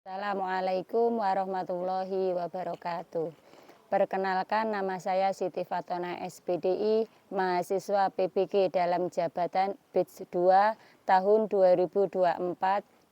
Assalamualaikum warahmatullahi wabarakatuh. Perkenalkan, nama saya Siti Fatona SPDI, mahasiswa PBG dalam jabatan Batch 2 tahun 2024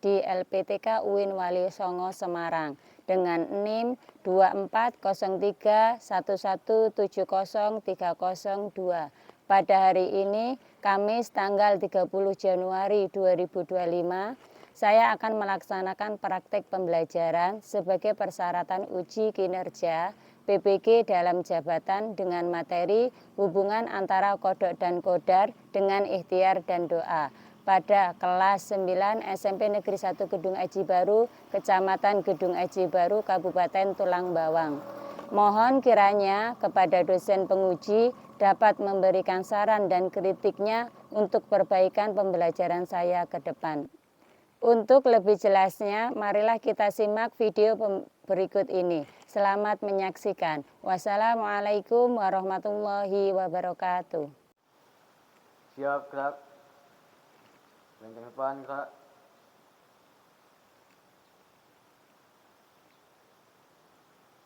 di LPTK UIN Wali Songo Semarang dengan NIM 240311703002. Pada hari ini, Kamis tanggal 30 Januari 2025, saya akan melaksanakan praktek pembelajaran sebagai persyaratan uji kinerja PBG dalam jabatan dengan materi hubungan antara kodok dan kodar dengan ikhtiar dan doa pada kelas 9 SMP Negeri 1 Gedung Aji Baru, Kecamatan Gedung Aji Baru, Kabupaten Tulang Bawang. Mohon kiranya kepada dosen penguji dapat memberikan saran dan kritiknya untuk perbaikan pembelajaran saya ke depan. Untuk lebih jelasnya, marilah kita simak video berikut ini. Selamat menyaksikan. Wassalamualaikum warahmatullahi wabarakatuh. Siap, gerak. Lengkap depan, gerak.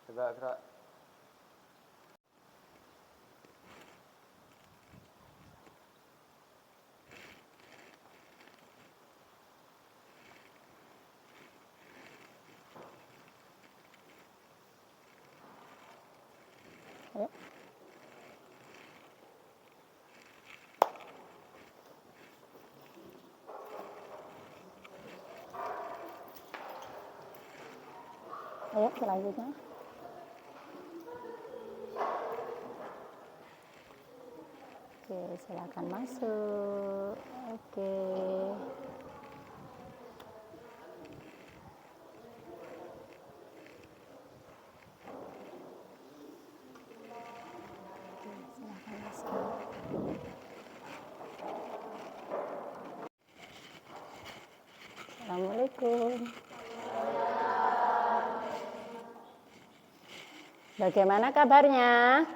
Tegak, gerak. Ayo. Ayo selanjutnya. Oke, silakan masuk. Oke. Silakan masuk. Assalamualaikum. Bagaimana kabarnya?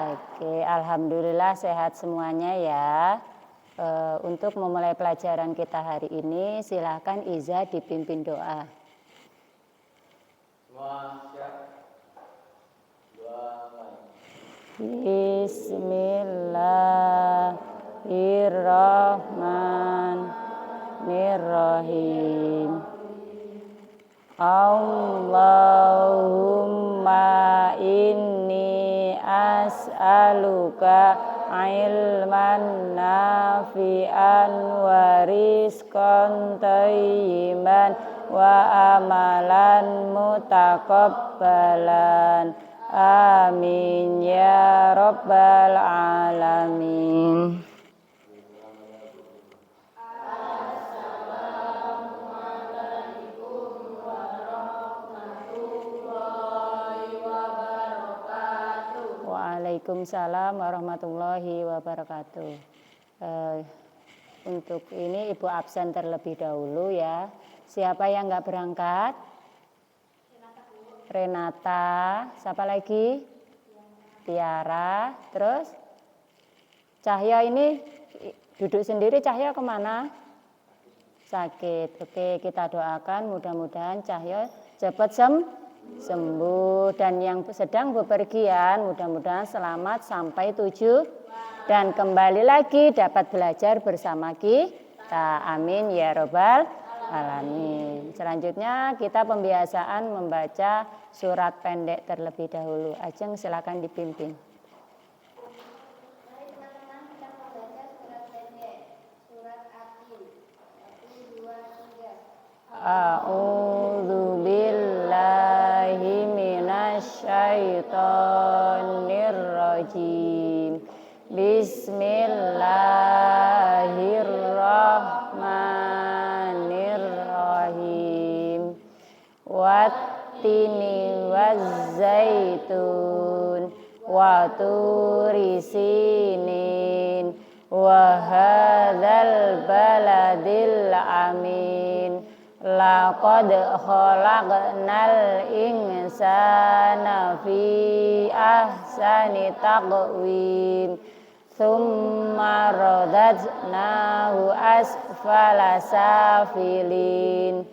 Oke, alhamdulillah sehat semuanya ya. Untuk memulai pelajaran kita hari ini, silakan Iza dipimpin doa. Semua siap. Doa mulai. Bismillahirrahmanirrahim. Allahumma inni as'aluka ilman nafi'an wa rizqan thayyiban wa amalan mutaqabbalan. Amin ya rabbal alamin. Waalaikumsalam warahmatullahi wabarakatuh. Untuk ini Ibu absen terlebih dahulu ya. Siapa yang nggak berangkat? Renata. Siapa lagi? Tiara. Terus Cahya ini duduk sendiri. Cahya kemana? Sakit. Oke, kita doakan mudah-mudahan Cahya cepat sembuh, dan yang sedang bepergian mudah-mudahan selamat sampai tujuan dan kembali lagi dapat belajar bersama kita. Amin ya robbal alamin. Selanjutnya kita pembiasaan membaca surat pendek terlebih dahulu. Ajeng silakan dipimpin. Mari teman-teman kita membaca surat pendek. Surat Atin 1, 2, 3. A'udzu billahi minasyaitonir rajim. Bismillahirrahmanirrahim. Wattini wazzaitun wa turi sinin wa hadzal baladil amin. Laqad khalaqnal insana fi ahsani taqwim. Tsumma radadnahu asfala safilin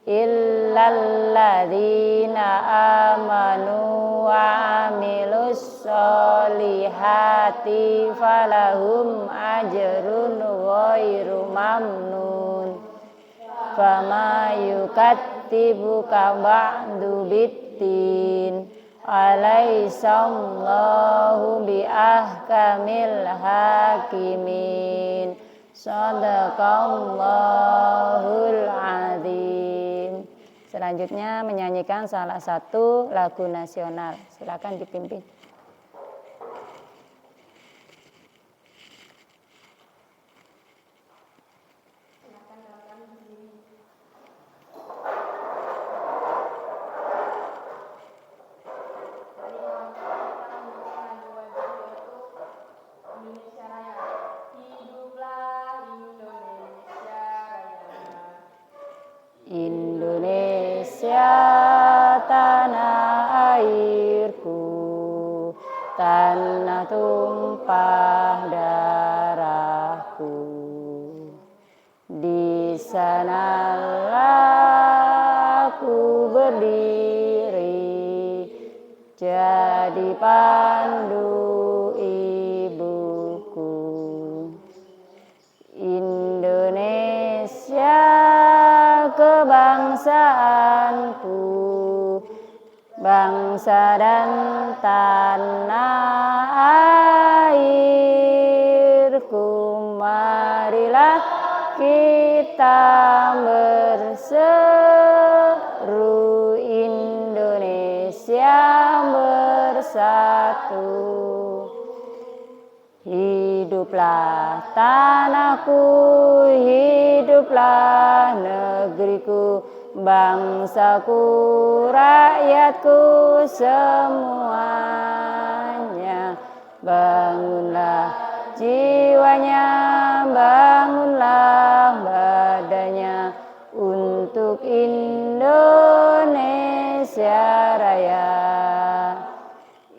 illalladzina amanu wa amilus solihati falahum ajrun ghairu mamnun fama yukattibuka ba'du biddin alaihissallahu biahkamil hakimin. Shadaqallahul azim. Selanjutnya menyanyikan salah satu lagu nasional. Silakan dipimpin. Indonesia tanah airku, tanah tumpah darahku. Di sanalah aku berdiri, jadi pandu ibuku. Indonesia kebangsaanku, bangsa dan tanah airku. Marilah kita berseru, Indonesia bersatu. Hiduplah tanahku, hiduplah negeriku, bangsaku, rakyatku semuanya. Bangunlah jiwanya, bangunlah badannya untuk Indonesia Raya.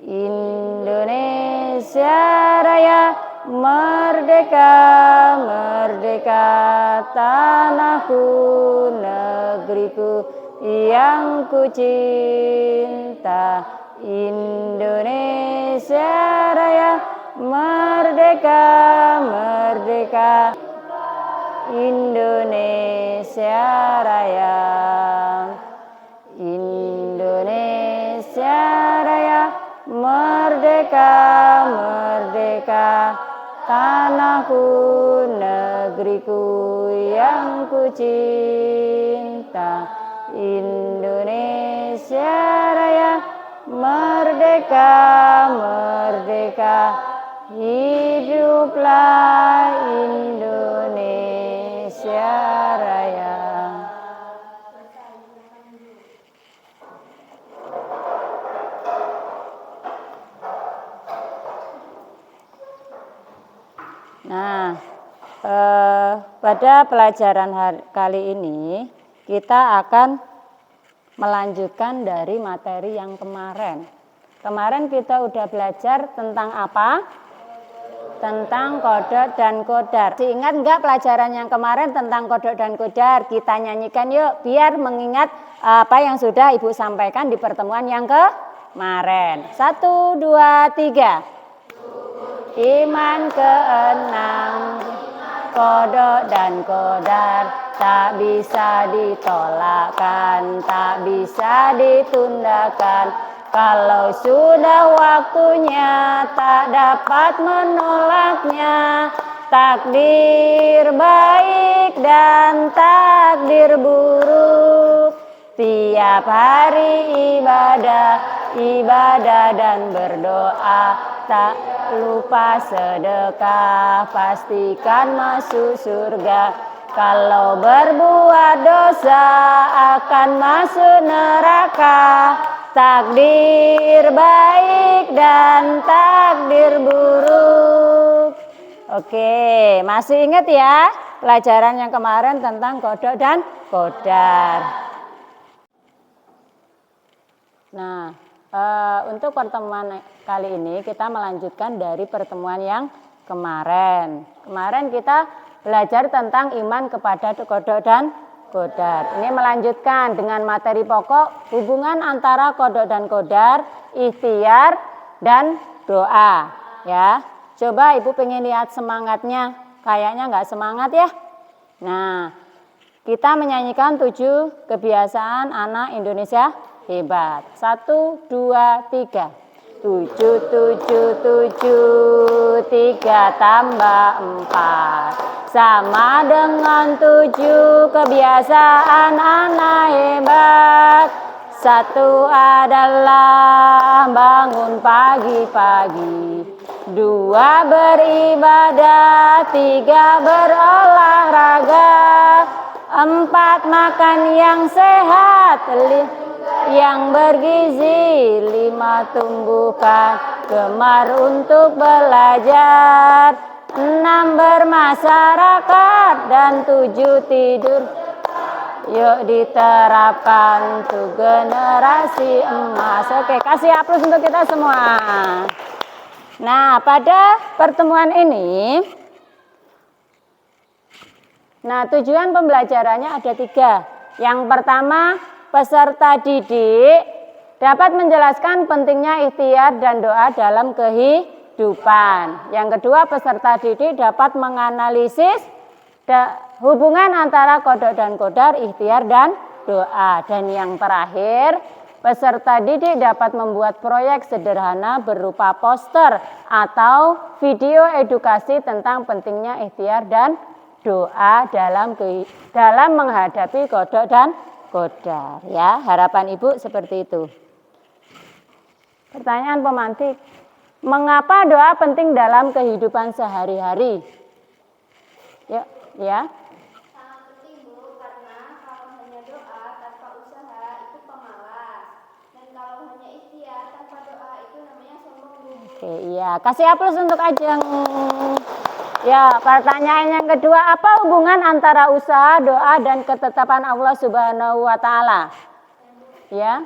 Indonesia Raya merdeka, merdeka, tanahku, negeriku yang ku cinta. Indonesia Raya merdeka, merdeka, Indonesia Raya. Indonesia Raya merdeka, merdeka, tanahku, negeriku yang ku cinta. Indonesia Raya merdeka, merdeka, hiduplah Indonesia Raya. Nah, pada pelajaran kali ini kita akan melanjutkan dari materi yang kemarin. Kemarin kita udah belajar tentang apa? Tentang kodok dan kodar. Ingat enggak pelajaran yang kemarin tentang kodok dan kodar? Kita nyanyikan yuk biar mengingat apa yang sudah Ibu sampaikan di pertemuan yang kemarin. 1, 2, 3. Iman keenam, kodok dan kodar, tak bisa ditolakkan, tak bisa ditundakan. Kalau sudah waktunya, tak dapat menolaknya. Takdir baik dan takdir buruk. Tiap hari ibadah, ibadah dan berdoa. Tak lupa sedekah, pastikan masuk surga. Kalau berbuat dosa akan masuk neraka. Takdir baik dan takdir buruk. Oke, masih ingat ya pelajaran yang kemarin tentang kodok dan kodar. Nah, untuk pertemuan kali ini kita melanjutkan dari pertemuan yang kemarin. Kemarin kita belajar tentang iman kepada kodok dan qadar. Ini melanjutkan dengan materi pokok hubungan antara kodok dan qadar, ikhtiar dan doa. Ya, coba Ibu pengen lihat semangatnya. Kayaknya nggak semangat ya. Nah, kita menyanyikan 7 kebiasaan anak Indonesia hebat. 1, 2, 3. 7, 7, 7, 3 tambah 4. Sama dengan 7 kebiasaan anak hebat. 1 adalah bangun pagi-pagi. 2 beribadah, 3 berolahraga, 4 makan yang sehat, yang bergizi, 5 tumbuhkan gemar untuk belajar, 6 bermasyarakat, dan 7 tidur. Yuk diterapkan untuk generasi emas. Oke, kasih aplaus untuk kita semua. Nah, pada pertemuan ini, tujuan pembelajarannya ada 3. Yang pertama, peserta didik dapat menjelaskan pentingnya ikhtiar dan doa dalam kehidupan. Yang kedua, peserta didik dapat menganalisis hubungan antara kodok dan qadar, ikhtiar dan doa. Dan yang terakhir, peserta didik dapat membuat proyek sederhana berupa poster atau video edukasi tentang pentingnya ikhtiar dan doa dalam menghadapi kodok dan qadar. Ya, harapan Ibu seperti itu. Pertanyaan pemantik, mengapa doa penting dalam kehidupan sehari-hari? Yuk, ya. Sangat penting, Bu, karena kalau hanya doa tanpa usaha itu pemalas. Dan kalau hanya ikhtiar tanpa doa itu namanya sombong, Bu. Oke, iya. Kasih aplaus untuk Ajeng. Ya, pertanyaan yang kedua, apa hubungan antara usaha, doa, dan ketetapan Allah Subhanahu wa Ta'ala? Ya.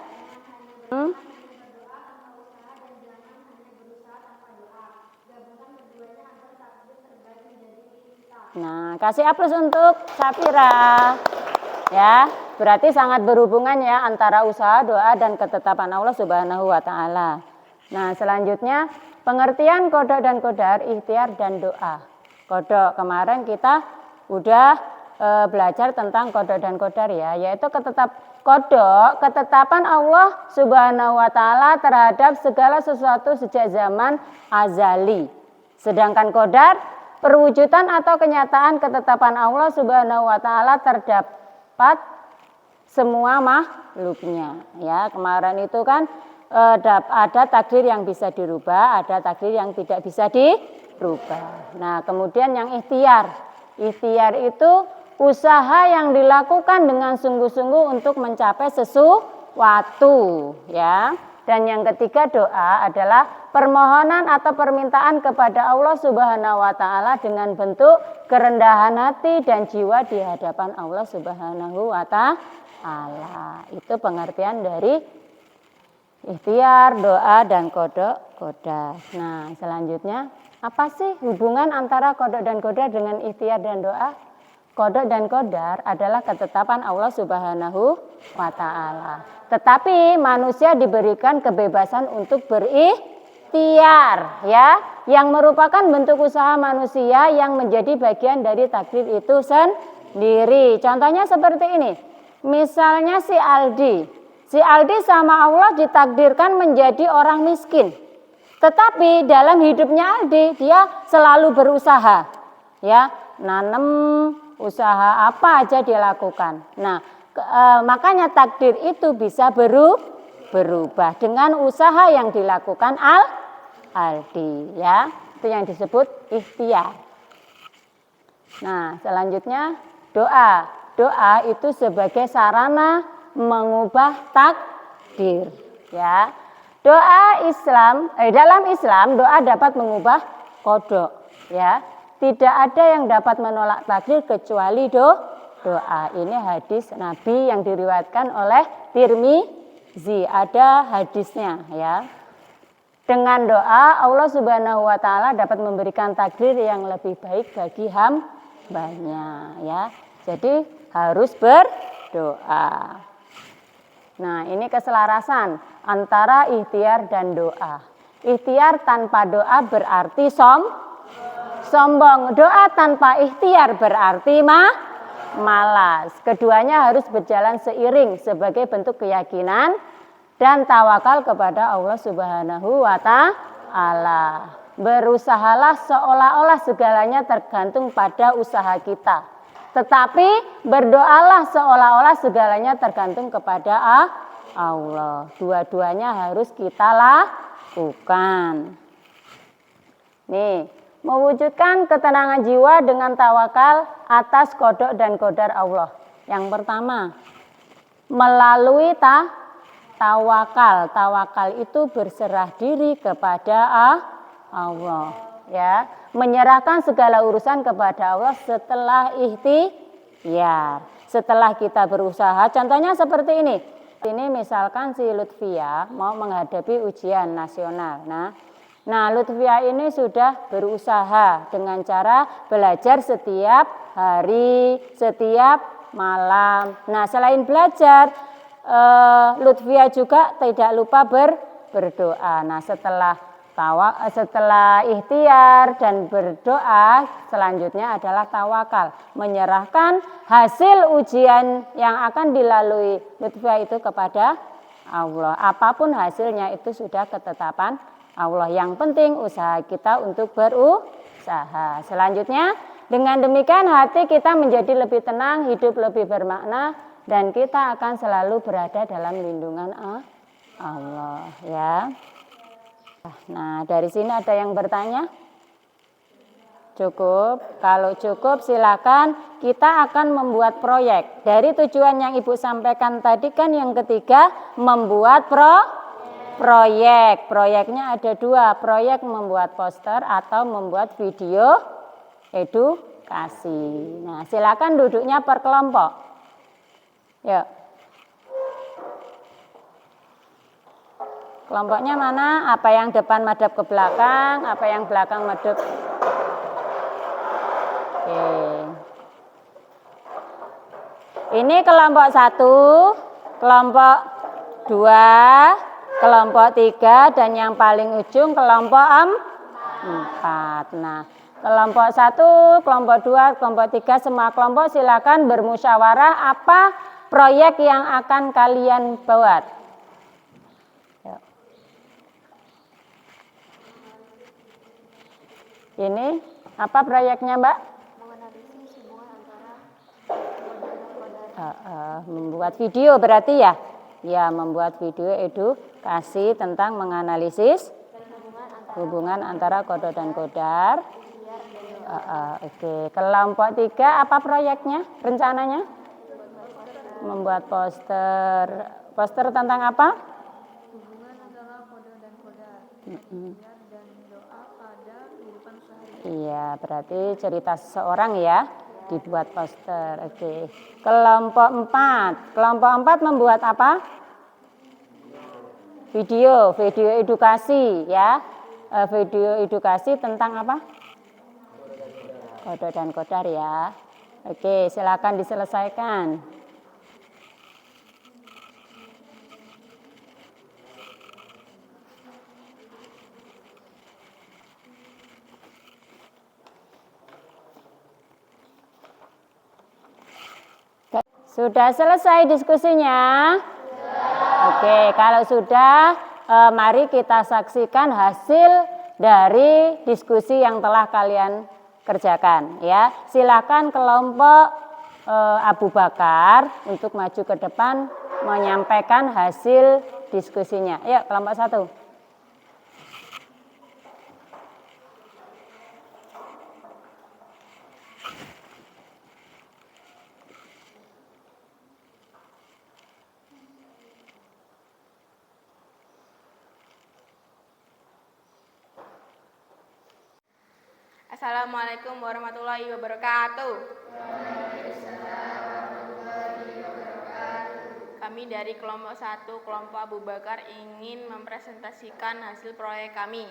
Nah, kasih aplaus untuk Safira. Ya, berarti sangat berhubungan ya antara usaha, doa, dan ketetapan Allah Subhanahu wa Ta'ala. Nah, selanjutnya pengertian kodok dan qadar, ikhtiar dan doa. Kodok, kemarin kita udah belajar tentang kodok dan qadar ya, yaitu ketetapan Allah Subhanahu wa Ta'ala terhadap segala sesuatu sejak zaman azali. Sedangkan qadar, perwujudan atau kenyataan ketetapan Allah Subhanahu wa Ta'ala terdapat semua makhluknya. Ya, kemarin itu kan ada takdir yang bisa dirubah, ada takdir yang tidak bisa dirubah. Nah, kemudian yang ikhtiar. Ikhtiar itu usaha yang dilakukan dengan sungguh-sungguh untuk mencapai sesuatu, ya. Dan yang ketiga, doa adalah permohonan atau permintaan kepada Allah Subhanahu wa Ta'ala dengan bentuk kerendahan hati dan jiwa di hadapan Allah Subhanahu wa Ta'ala. Itu pengertian dari ikhtiar, doa, dan kodok, qadar. Nah, selanjutnya, apa sih hubungan antara kodok dan qadar dengan ikhtiar dan doa? Kodok dan qadar adalah ketetapan Allah Subhanahu wa Ta'ala. Tetapi manusia diberikan kebebasan untuk berikhtiar, ya, yang merupakan bentuk usaha manusia yang menjadi bagian dari takdir itu sendiri. Contohnya seperti ini. Misalnya si Aldi sama Allah ditakdirkan menjadi orang miskin. Tetapi dalam hidupnya Aldi dia selalu berusaha, ya, nanam, usaha apa aja dia lakukan. Nah, makanya takdir itu bisa berubah dengan usaha yang dilakukan Aldi, ya. Itu yang disebut ikhtiar. Nah, selanjutnya doa. Doa itu sebagai sarana mengubah takdir, ya. Dalam Islam doa dapat mengubah kodok, ya. Tidak ada yang dapat menolak takdir kecuali doa. Ini hadis Nabi yang diriwayatkan oleh Tirmizi, ada hadisnya, ya. Dengan doa Allah Subhanahu wa taala dapat memberikan takdir yang lebih baik bagi hambanya ya. Jadi harus berdoa. Nah, ini keselarasan antara ikhtiar dan doa. Ikhtiar tanpa doa berarti sombong. Doa tanpa ikhtiar berarti malas. Keduanya harus berjalan seiring sebagai bentuk keyakinan dan tawakal kepada Allah Subhanahu wa taala. Berusahalah seolah-olah segalanya tergantung pada usaha kita. Tetapi berdoalah seolah-olah segalanya tergantung kepada Allah. Dua-duanya harus kita lakukan. Nih, mewujudkan ketenangan jiwa dengan tawakal atas qada dan qadar Allah. Yang pertama, melalui tawakal. Tawakal itu berserah diri kepada Allah, ya. Menyerahkan segala urusan kepada Allah setelah ikhtiar. Setelah kita berusaha, contohnya seperti ini. Ini misalkan si Lutfia mau menghadapi ujian nasional. Nah, Lutfia ini sudah berusaha dengan cara belajar setiap hari, setiap malam. Nah, selain belajar, Lutfia juga tidak lupa berdoa. Nah, setelah ikhtiar dan berdoa, selanjutnya adalah tawakal. Menyerahkan hasil ujian yang akan dilalui Lutfia itu kepada Allah. Apapun hasilnya itu sudah ketetapan Allah. Yang penting usaha kita untuk berusaha. Selanjutnya, dengan demikian hati kita menjadi lebih tenang, hidup lebih bermakna, dan kita akan selalu berada dalam lindungan Allah, ya. Nah, dari sini ada yang bertanya? Cukup? Kalau cukup silakan, kita akan membuat proyek. Dari tujuan yang Ibu sampaikan tadi kan yang ketiga membuat proyek. Proyeknya ada dua, proyek membuat poster atau membuat video edukasi. Nah, silakan duduknya per kelompok. Yuk. Kelompoknya mana? Apa yang depan madhab ke belakang, apa yang belakang madhab. Oke. Ini kelompok 1, kelompok 2, kelompok 3, dan yang paling ujung kelompok 4. Nah, kelompok 1, kelompok 2, kelompok 3, semua kelompok silakan bermusyawarah apa proyek yang akan kalian buat. Ini apa proyeknya, Mbak? Menganalisis hubungan antara qada dan qadar. Membuat video berarti ya? Ya, membuat video edukasi tentang menganalisis hubungan antara qada dan qadar. Oke. Kelompok 3 apa proyeknya? Rencananya? Membuat poster. Poster tentang apa? Hubungan antara qada dan qadar. Dan doa pada kehidupan sehari-hari. Iya, berarti cerita seseorang ya, dibuat poster. Oke. Kelompok 4. Kelompok 4 membuat apa? Video edukasi ya. Video edukasi tentang apa? Qada dan qadar ya. Oke, silakan diselesaikan. Sudah selesai diskusinya? Oke, kalau sudah, mari kita saksikan hasil dari diskusi yang telah kalian kerjakan. Ya, silakan kelompok Abu Bakar untuk maju ke depan menyampaikan hasil diskusinya. Yuk, kelompok 1. Assalamualaikum warahmatullahi wabarakatuh. Kami dari kelompok 1, kelompok Abu Bakar ingin mempresentasikan hasil proyek kami.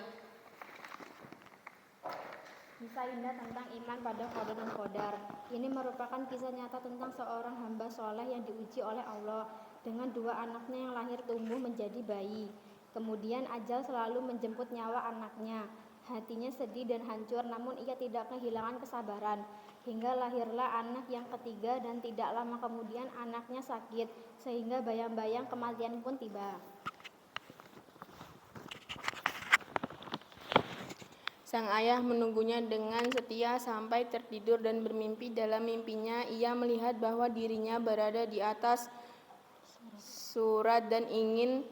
Kisah indah tentang iman pada qada dan qadar. Ini merupakan kisah nyata tentang seorang hamba soleh yang diuji oleh Allah dengan dua anaknya yang lahir tumbuh menjadi bayi. Kemudian ajal selalu menjemput nyawa anaknya. Hatinya sedih dan hancur, namun ia tidak kehilangan kesabaran. Hingga lahirlah anak yang ketiga dan tidak lama kemudian anaknya sakit, sehingga bayang-bayang kematian pun tiba. Sang ayah menunggunya dengan setia sampai tertidur dan bermimpi. Dalam mimpinya ia melihat bahwa dirinya berada di atas surat dan ingin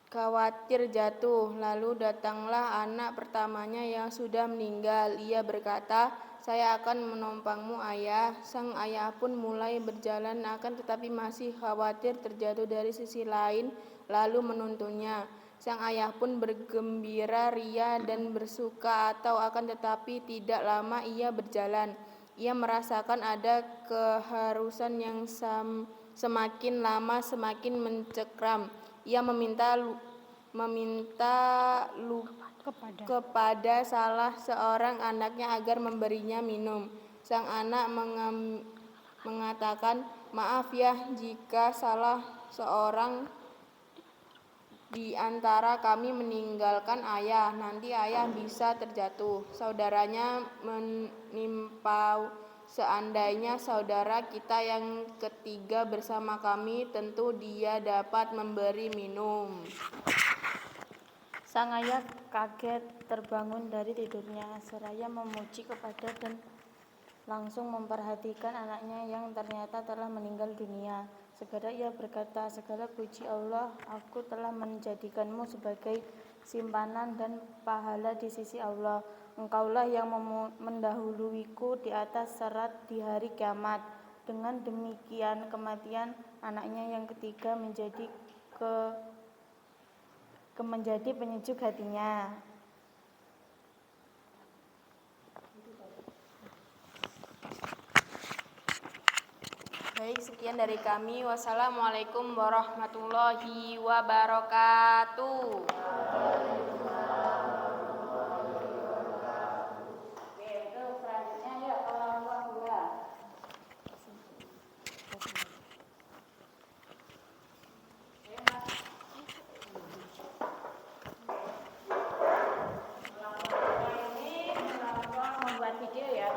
khawatir jatuh. Lalu datanglah anak pertamanya yang sudah meninggal. Ia berkata, "Saya akan menompangmu, ayah." Sang ayah pun mulai berjalan, akan tetapi masih khawatir terjatuh dari sisi lain, lalu menuntunnya. Sang ayah pun bergembira ria dan bersuka atau akan tetapi tidak lama ia berjalan. Ia merasakan ada keharusan yang semakin lama semakin mencekam. Ia meminta kepada salah seorang anaknya agar memberinya minum. Sang anak mengatakan, "Maaf ya, jika salah seorang di antara kami meninggalkan ayah, nanti ayah bisa terjatuh." Saudaranya menimpau, "Seandainya saudara kita yang ketiga bersama kami, tentu dia dapat memberi minum." Sang ayah kaget terbangun dari tidurnya, seraya memuji kepada dan langsung memperhatikan anaknya yang ternyata telah meninggal dunia. Segera ia berkata, "Segala puji Allah, aku telah menjadikanmu sebagai simpanan dan pahala di sisi Allah. Engkaulah yang mendahuluiku di atas serat di hari kiamat." Dengan demikian kematian anaknya yang ketiga menjadi penyejuk hatinya. Baik, sekian dari kami. Wassalamualaikum warahmatullahi wabarakatuh. Oke, untuk selanjutnya yuk kelompok 2. Membuat video ya.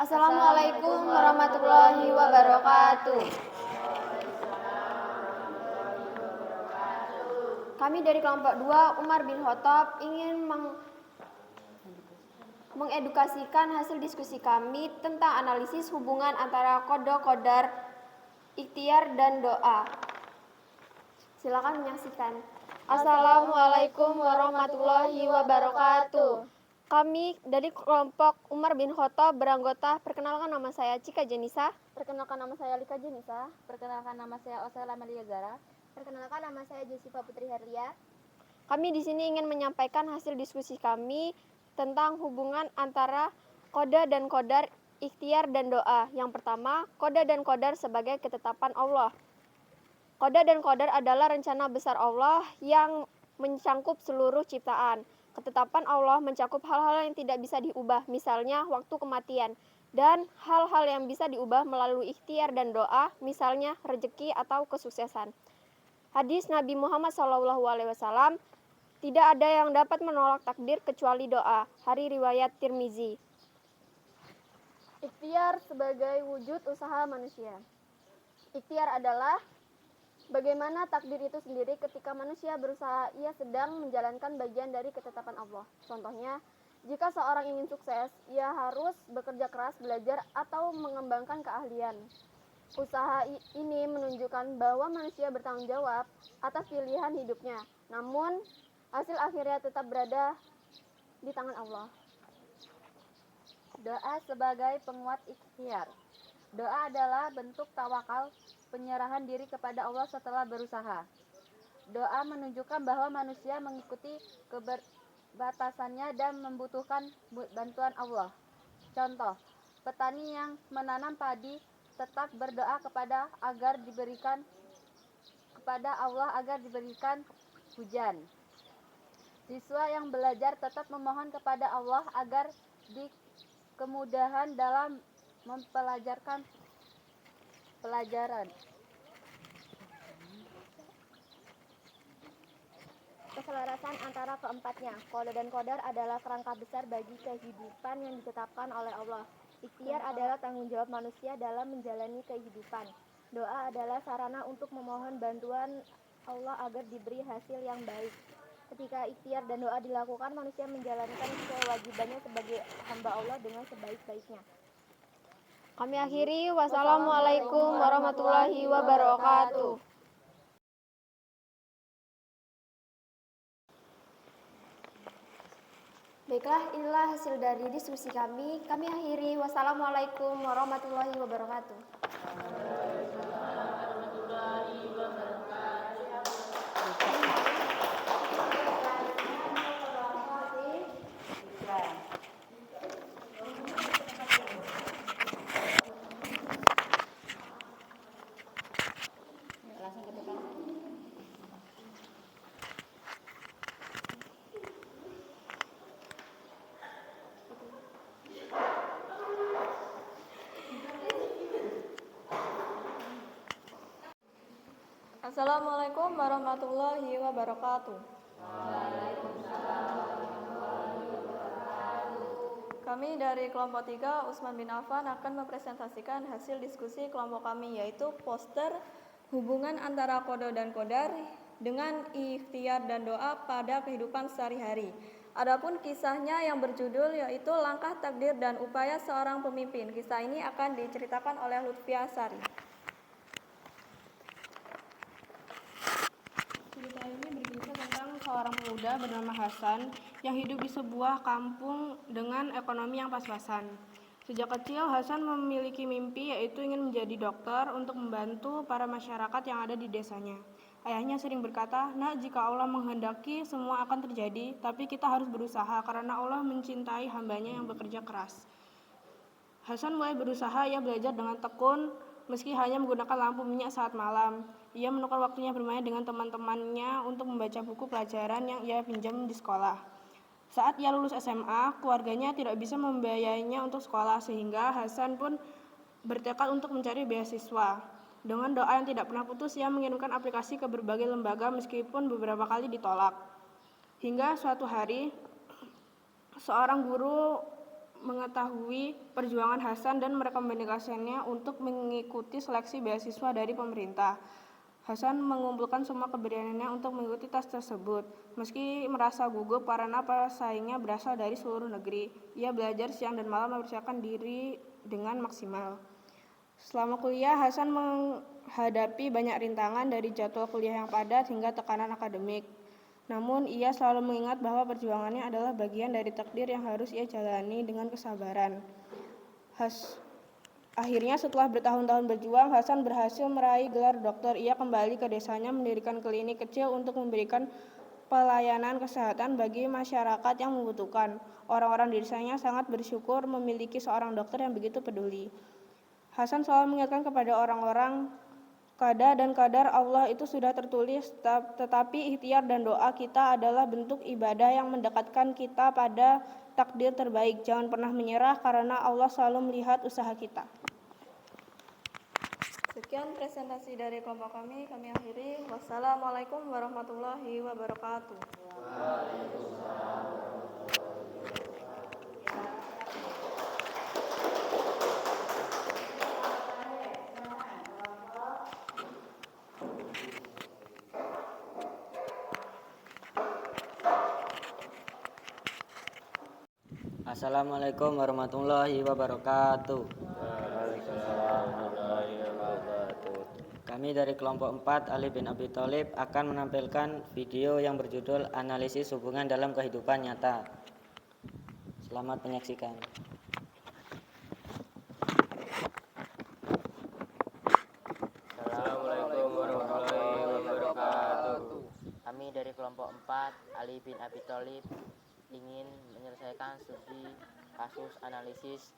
Assalamualaikum warahmatullahi wabarakatuh. Kami dari kelompok 2, Umar bin Khattab, ingin mengedukasikan hasil diskusi kami tentang analisis hubungan antara qada qadar, ikhtiar dan doa. Silakan menyaksikan. Assalamualaikum warahmatullahi wabarakatuh. Kami dari kelompok Umar bin Khattab beranggota. Perkenalkan, nama saya Cika Jenisa. Perkenalkan, nama saya Lika Jenisa. Perkenalkan, nama saya Osela Malia Zara. Perkenalkan, nama saya Josifa Putri Herlia. Kami di sini ingin menyampaikan hasil diskusi kami tentang hubungan antara qada dan qadar, ikhtiar dan doa. Yang pertama, qada dan qadar sebagai ketetapan Allah. Qada dan qadar adalah rencana besar Allah yang mencangkup seluruh ciptaan. Ketetapan Allah mencakup hal-hal yang tidak bisa diubah, misalnya waktu kematian, dan hal-hal yang bisa diubah melalui ikhtiar dan doa, misalnya rezeki atau kesuksesan. Hadis Nabi Muhammad SAW, tidak ada yang dapat menolak takdir kecuali doa. Hari riwayat Tirmizi. Ikhtiar sebagai wujud usaha manusia. Ikhtiar adalah bagaimana takdir itu sendiri ketika manusia berusaha, ia sedang menjalankan bagian dari ketetapan Allah. Contohnya, jika seorang ingin sukses, ia harus bekerja keras, belajar, atau mengembangkan keahlian. Usaha ini menunjukkan bahwa manusia bertanggung jawab atas pilihan hidupnya. Namun, hasil akhirnya tetap berada di tangan Allah. Doa sebagai penguat ikhtiar. Doa adalah bentuk tawakal, penyerahan diri kepada Allah setelah berusaha. Doa menunjukkan bahwa manusia mengikuti keterbatasannya dan membutuhkan bantuan Allah. Contoh, petani yang menanam padi tetap berdoa kepada Allah agar diberikan hujan. Siswa yang belajar tetap memohon kepada Allah agar kemudahan dalam mempelajarkan pelajaran. Keselarasan antara keempatnya. Qada dan qadar adalah kerangka besar bagi kehidupan yang ditetapkan oleh Allah. Ikhtiar adalah tanggung jawab manusia dalam menjalani kehidupan. Doa adalah sarana untuk memohon bantuan Allah agar diberi hasil yang baik. Ketika ikhtiar dan doa dilakukan, manusia menjalankan kewajibannya sebagai hamba Allah dengan sebaik-baiknya. Kami akhiri, wassalamualaikum warahmatullahi wabarakatuh. Baiklah, inilah hasil dari diskusi kami. Kami akhiri, wassalamualaikum warahmatullahi wabarakatuh. Assalamualaikum warahmatullahi wabarakatuh. Kami dari kelompok 3 Utsman bin Affan akan mempresentasikan hasil diskusi kelompok kami, yaitu poster hubungan antara qada dan qadar dengan ikhtiar dan doa pada kehidupan sehari-hari. Adapun kisahnya yang berjudul yaitu Langkah Takdir dan Upaya Seorang Pemimpin. Kisah ini akan diceritakan oleh Lutfia Sari. Cerita ini berkisah tentang seorang pemuda bernama Hasan yang hidup di sebuah kampung dengan ekonomi yang pas-pasan. Sejak kecil, Hasan memiliki mimpi yaitu ingin menjadi dokter untuk membantu para masyarakat yang ada di desanya. Ayahnya sering berkata, "Nak, jika Allah menghendaki, semua akan terjadi, tapi kita harus berusaha karena Allah mencintai hambanya yang bekerja keras." Hasan mulai berusaha, ia belajar dengan tekun, meski hanya menggunakan lampu minyak saat malam. Ia menukar waktunya bermain dengan teman-temannya untuk membaca buku pelajaran yang ia pinjam di sekolah. Saat ia lulus SMA, keluarganya tidak bisa membiayainya untuk sekolah, sehingga Hasan pun bertekad untuk mencari beasiswa. Dengan doa yang tidak pernah putus, ia mengirimkan aplikasi ke berbagai lembaga meskipun beberapa kali ditolak. Hingga suatu hari, seorang guru mengetahui perjuangan Hasan dan merekomendasikannya untuk mengikuti seleksi beasiswa dari pemerintah. Hasan mengumpulkan semua keberaniannya untuk mengikuti tes tersebut. Meski merasa gugup karena pesaingnya berasal dari seluruh negeri, ia belajar siang dan malam mempersiapkan diri dengan maksimal. Selama kuliah, Hasan menghadapi banyak rintangan dari jadwal kuliah yang padat hingga tekanan akademik. Namun, ia selalu mengingat bahwa perjuangannya adalah bagian dari takdir yang harus ia jalani dengan kesabaran. Akhirnya setelah bertahun-tahun berjuang, Hasan berhasil meraih gelar dokter. Ia kembali ke desanya mendirikan klinik kecil untuk memberikan pelayanan kesehatan bagi masyarakat yang membutuhkan. Orang-orang di desanya sangat bersyukur memiliki seorang dokter yang begitu peduli. Hasan selalu mengingatkan kepada orang-orang, qada dan qadar Allah itu sudah tertulis, tetapi ikhtiar dan doa kita adalah bentuk ibadah yang mendekatkan kita pada takdir terbaik. Jangan pernah menyerah karena Allah selalu melihat usaha kita. Sekian presentasi dari kelompok kami akhiri. Wassalamualaikum warahmatullahi wabarakatuh. Assalamualaikum warahmatullahi wabarakatuh. Kami dari kelompok 4 Ali bin Abi Thalib akan menampilkan video yang berjudul Analisis Hubungan dalam Kehidupan Nyata. Selamat menyaksikan. Assalamualaikum warahmatullahi wabarakatuh. Kami dari kelompok 4 Ali bin Abi Thalib ingin menyelesaikan studi kasus analisis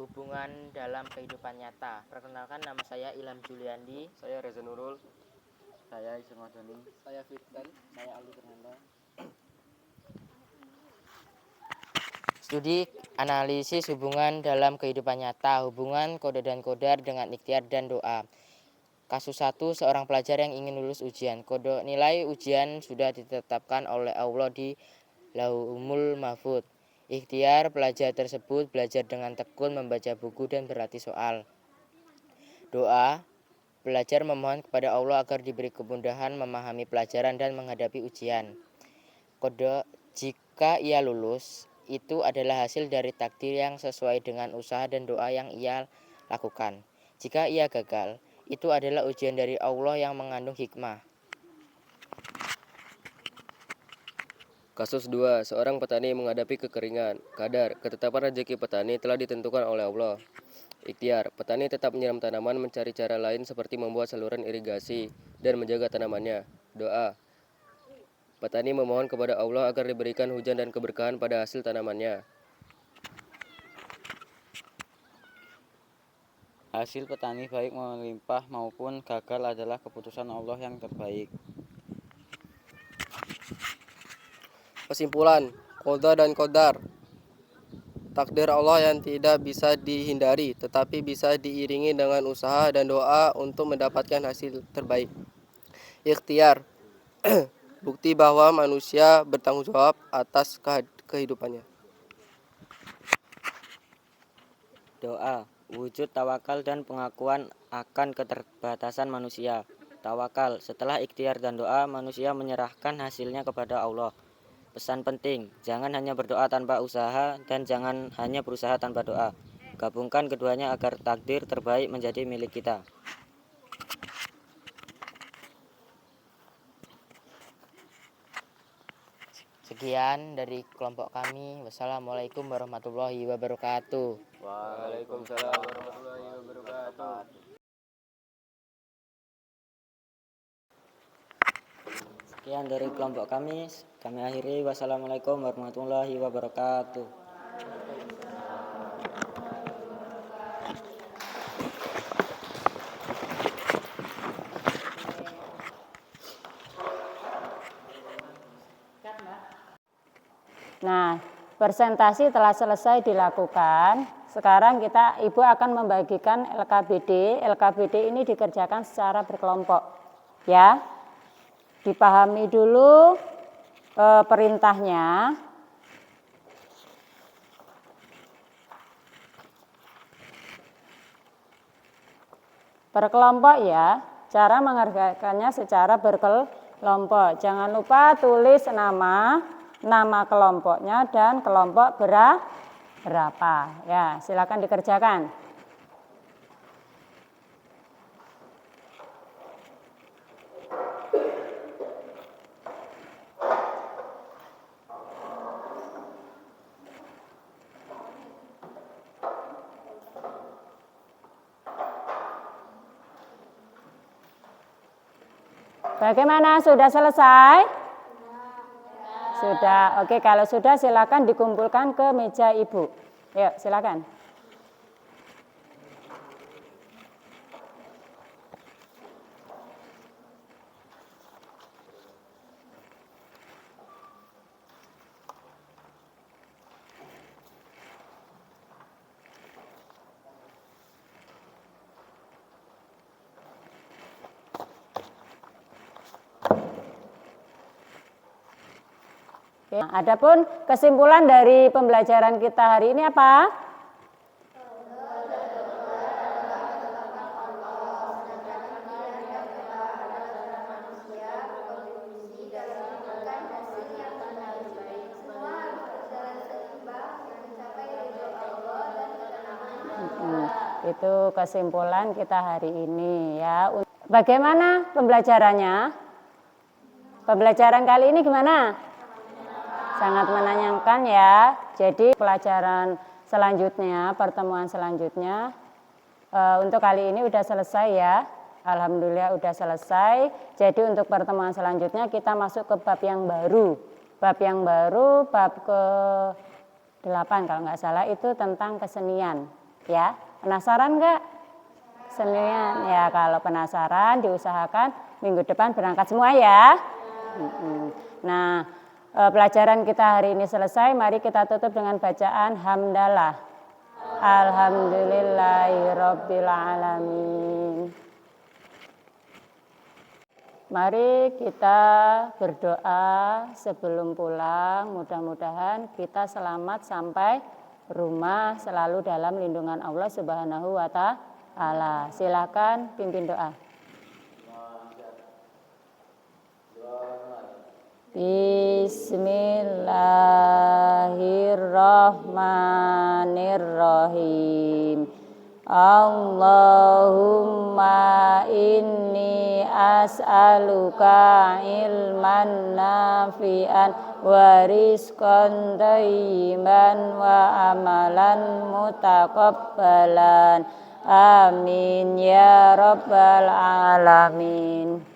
hubungan dalam kehidupan nyata. Perkenalkan, nama saya Ilham Juliandi. Saya Reza Nurul. Saya Ismail Dani. Saya Fitkan. Saya Aldi Fernanda. Studi analisis hubungan dalam kehidupan nyata, hubungan kode dan kodar dengan ikhtiar dan doa. Kasus 1, seorang pelajar yang ingin lulus ujian. Kode nilai ujian sudah ditetapkan oleh Allah di Lauhul Mahfuz. Ikhtiar pelajar tersebut belajar dengan tekun, membaca buku dan berlatih soal. Doa, pelajar memohon kepada Allah agar diberi kemudahan memahami pelajaran dan menghadapi ujian. Kode, jika ia lulus, itu adalah hasil dari takdir yang sesuai dengan usaha dan doa yang ia lakukan. Jika ia gagal, itu adalah ujian dari Allah yang mengandung hikmah. Kasus 2, seorang petani menghadapi kekeringan. Kadar, ketetapan rezeki petani telah ditentukan oleh Allah. Ikhtiar, petani tetap menyiram tanaman, mencari cara lain seperti membuat saluran irigasi dan menjaga tanamannya. Doa, petani memohon kepada Allah agar diberikan hujan dan keberkahan pada hasil tanamannya. Hasil petani baik melimpah maupun gagal adalah keputusan Allah yang terbaik. Kesimpulan, qada dan qadar. Takdir Allah yang tidak bisa dihindari, tetapi bisa diiringi dengan usaha dan doa untuk mendapatkan hasil terbaik. Ikhtiar, bukti bahwa manusia bertanggung jawab atas kehidupannya. Doa, wujud tawakal dan pengakuan akan keterbatasan manusia. Tawakal, setelah ikhtiar dan doa, manusia menyerahkan hasilnya kepada Allah. Pesan penting, jangan hanya berdoa tanpa usaha dan jangan hanya berusaha tanpa doa. Gabungkan keduanya agar takdir terbaik menjadi milik kita. Sekian dari kelompok kami. Wassalamualaikum warahmatullahi wabarakatuh. Waalaikumsalam warahmatullahi wabarakatuh. Sekian dari kelompok kami akhiri. Wassalamualaikum warahmatullahi wabarakatuh. Nah, presentasi telah selesai dilakukan. Sekarang Ibu akan membagikan LKBD. LKBD ini dikerjakan secara berkelompok. Ya. Dipahami dulu perintahnya. Berkelompok ya. Cara mengerjakannya secara berkelompok. Jangan lupa tulis nama kelompoknya dan kelompok berapa. Ya, silakan dikerjakan. Bagaimana? Sudah selesai? Sudah. Oke, kalau sudah silakan dikumpulkan ke meja Ibu. Yuk, silakan. Adapun kesimpulan dari pembelajaran kita hari ini apa? Itu kesimpulan kita hari ini ya. Bagaimana pembelajarannya? Pembelajaran kali ini gimana? Sangat menyenangkan ya. Jadi pelajaran selanjutnya, pertemuan selanjutnya untuk kali ini udah selesai ya. Alhamdulillah udah selesai. Jadi untuk pertemuan selanjutnya kita masuk ke bab yang baru. Bab yang baru, bab ke-8 kalau nggak salah, itu tentang kesenian. Ya, penasaran nggak? Senin ya, kalau penasaran diusahakan minggu depan berangkat semua ya. Nah, pelajaran kita hari ini selesai. Mari kita tutup dengan bacaan hamdalah. Alhamdulillahirabbil alamin. Mari kita berdoa sebelum pulang. Mudah-mudahan kita selamat sampai rumah, selalu dalam lindungan Allah Subhanahu wa Ta'ala. Silakan pimpin doa. Bismillahirrahmanirrahim. Allahumma inni as'aluka ilman nafi'an wa rizqan thayyiban wa amalan mutaqabbalan. Amin ya rabbal alamin.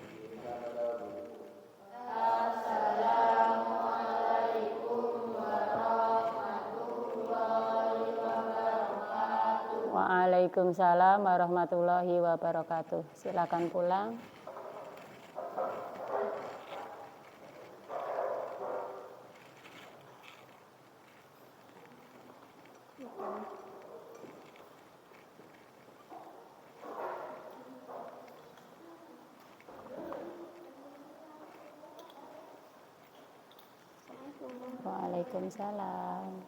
Waalaikumsalam warahmatullahi wabarakatuh. Silakan pulang. Waalaikumsalam.